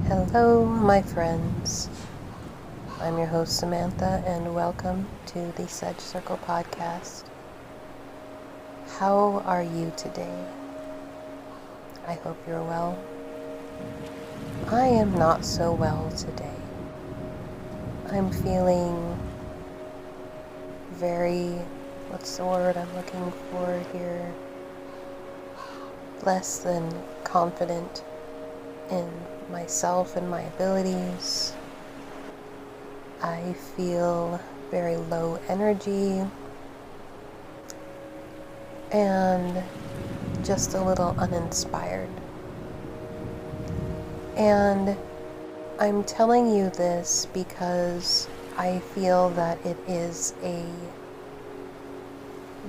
Hello, my friends. I'm your host, Samantha, and welcome to the Sedge Circle podcast. How are you today? I hope you're well. I am not so well today. I'm feeling very, what's the word I'm looking for here? Less than confident in myself and my abilities. I feel very low energy and just a little uninspired. And I'm telling you this because I feel that it is a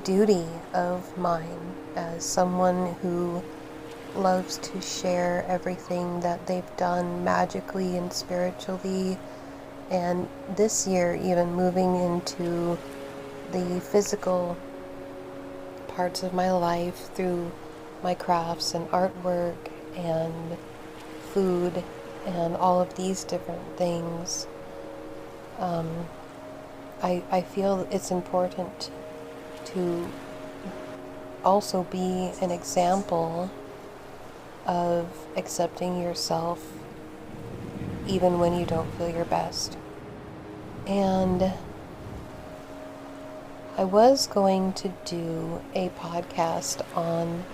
duty of mine as someone who loves to share everything that they've done magically and spiritually, and this year even moving into the physical parts of my life through my crafts and artwork and food and all of these different things. I feel it's important to also be an example of accepting yourself even when you don't feel your best. And I was going to do a podcast on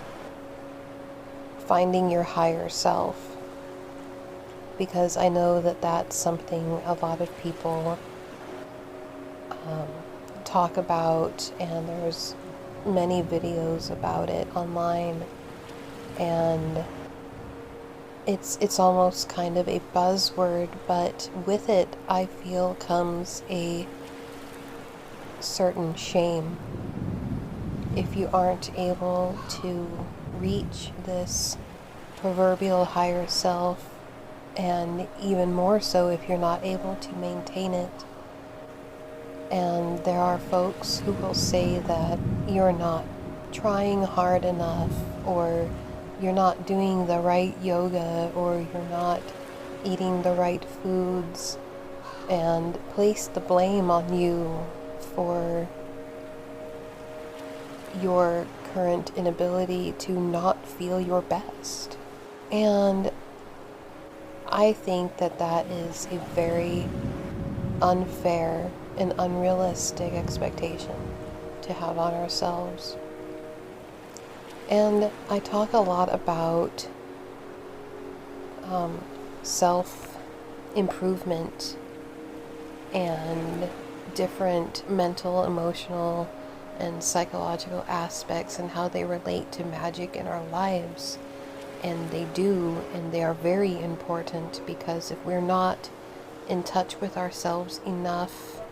finding your higher self, because I know that that's something a lot of people talk about, and there's many videos about it online, and it's almost kind of a buzzword, but with it I feel comes a certain shame if you aren't able to reach this proverbial higher self, and even more so if you're not able to maintain it. And there are folks who will say that you're not trying hard enough, or you're not doing the right yoga, or you're not eating the right foods, and place the blame on you for your current inability to not feel your best. And I think that that is a very unfair and unrealistic expectation to have on ourselves. And I talk a lot about self-improvement and different mental, emotional, and psychological aspects and how they relate to magic in our lives. And they do, and they are very important, because if we're not in touch with ourselves enough,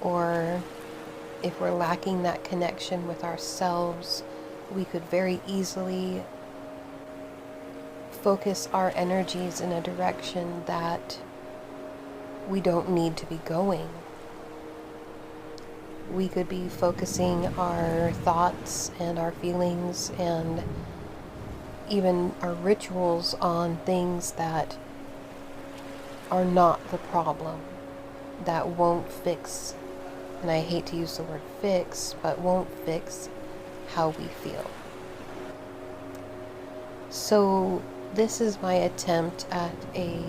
or if we're lacking that connection with ourselves, we could very easily focus our energies in a direction that we don't need to be going. We could be focusing our thoughts and our feelings and even our rituals on things that are not the problem, that won't fix, and I hate to use the word fix, but won't fix how we feel. So this is my attempt at a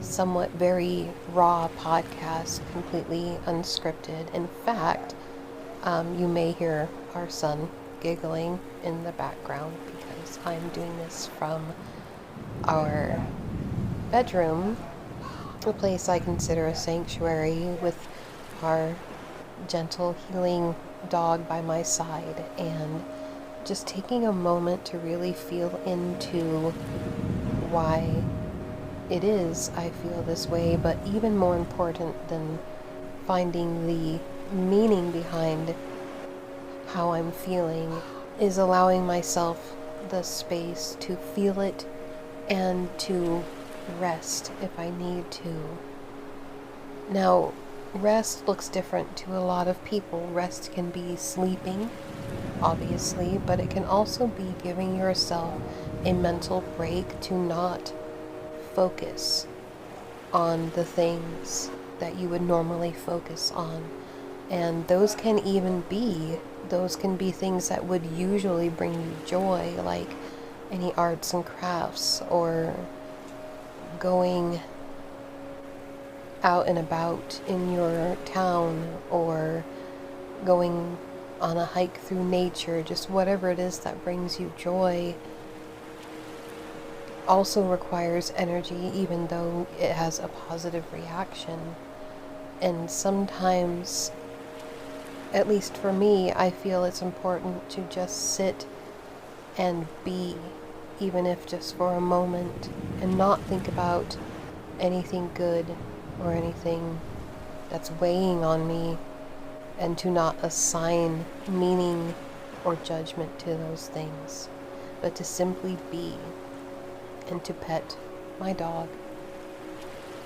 somewhat very raw podcast, completely unscripted. In fact, you may hear our son giggling in the background because I'm doing this from our bedroom, a place I consider a sanctuary, with our gentle healing dog by my side, and just taking a moment to really feel into why it is I feel this way. But even more important than finding the meaning behind how I'm feeling is allowing myself the space to feel it and to rest if I need to. Now, rest looks different to a lot of people. Rest can be sleeping, obviously, but it can also be giving yourself a mental break to not focus on the things that you would normally focus on. And those can be things that would usually bring you joy, like any arts and crafts, or going out and about in your town, or going on a hike through nature. Just whatever it is that brings you joy also requires energy, even though it has a positive reaction. And sometimes, at least for me, I feel it's important to just sit and be, even if just for a moment, and not think about anything good or anything that's weighing on me, and to not assign meaning or judgment to those things, but to simply be, and to pet my dog,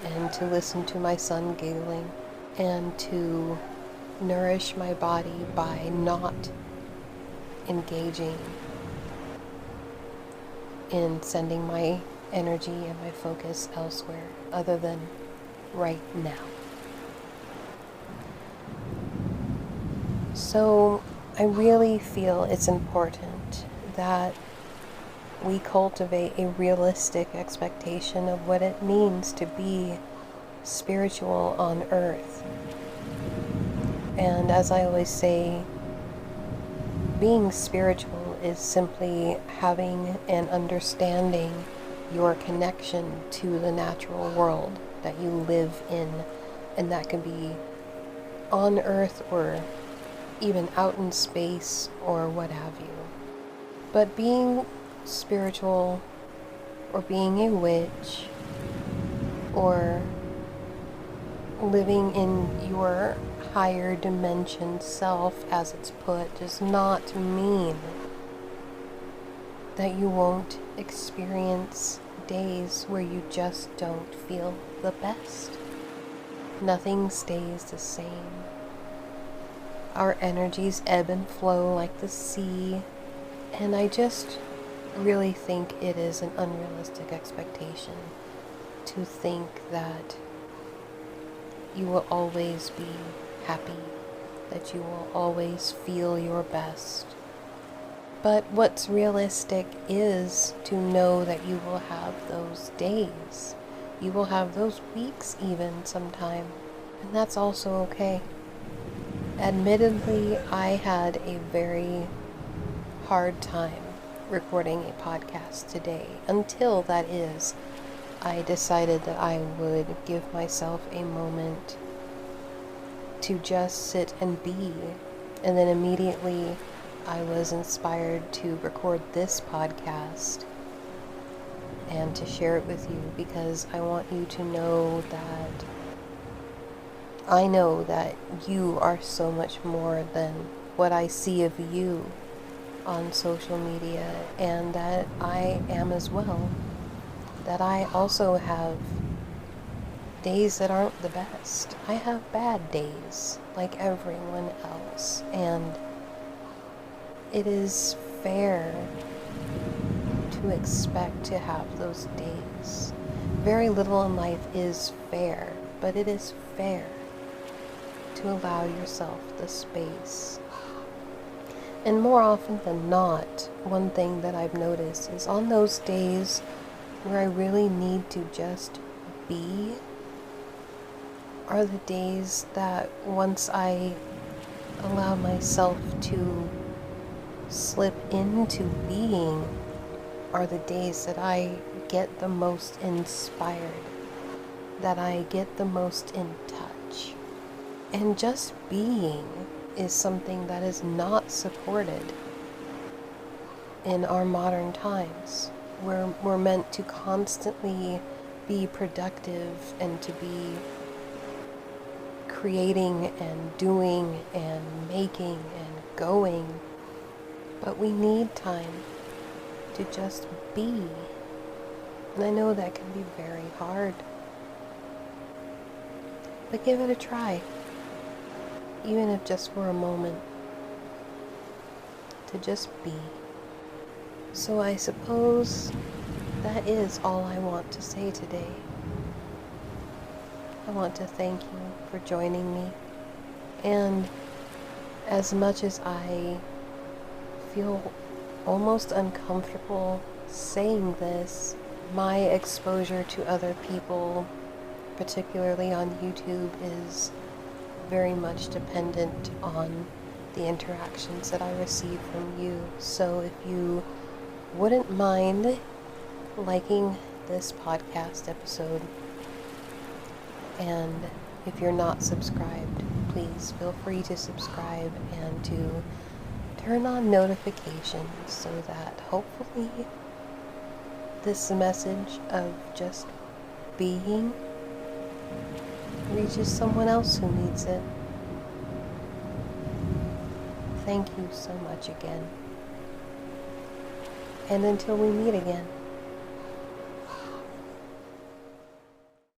and to listen to my son giggling, and to nourish my body by not engaging in sending my energy and my focus elsewhere other than right now. So I really feel it's important that we cultivate a realistic expectation of what it means to be spiritual on earth. And as I always say, being spiritual is simply having and understanding your connection to the natural world that you live in, and that can be on earth or even out in space or what have you. But being spiritual, or being a witch, or living in your higher dimension self, as it's put, does not mean that you won't experience days where you just don't feel the best. Nothing stays the same. Our energies ebb and flow like the sea, and I just really think it is an unrealistic expectation to think that you will always be happy, that you will always feel your best. But what's realistic is to know that you will have those days. You will have those weeks even sometime, and that's also okay. Admittedly, I had a very hard time recording a podcast today, until, that is, I decided that I would give myself a moment to just sit and be, and then immediately I was inspired to record this podcast and to share it with you, because I want you to know that I know that you are so much more than what I see of you on social media, and that I am as well. That I also have days that aren't the best. I have bad days, like everyone else, and it is fair to expect to have those days. Very little in life is fair, but it is fair to allow yourself the space. And more often than not, one thing that I've noticed is on those days where I really need to just be are the days that, once I allow myself to slip into being, are the days that I get the most inspired, that I get the most in touch. And just being is something that is not supported in our modern times. We're meant to constantly be productive and to be creating and doing and making and going, but we need time to just be. And I know that can be very hard, but give it a try, even if just for a moment, to just be. So I suppose that is all I want to say today. I want to thank you for joining me. And as much as I feel almost uncomfortable saying this, my exposure to other people, particularly on YouTube, is very much dependent on the interactions that I receive from you. So if you wouldn't mind liking this podcast episode, and if you're not subscribed, please feel free to subscribe and to turn on notifications so that hopefully this message of just being reaches someone else who needs it. Thank you so much again. And until we meet again.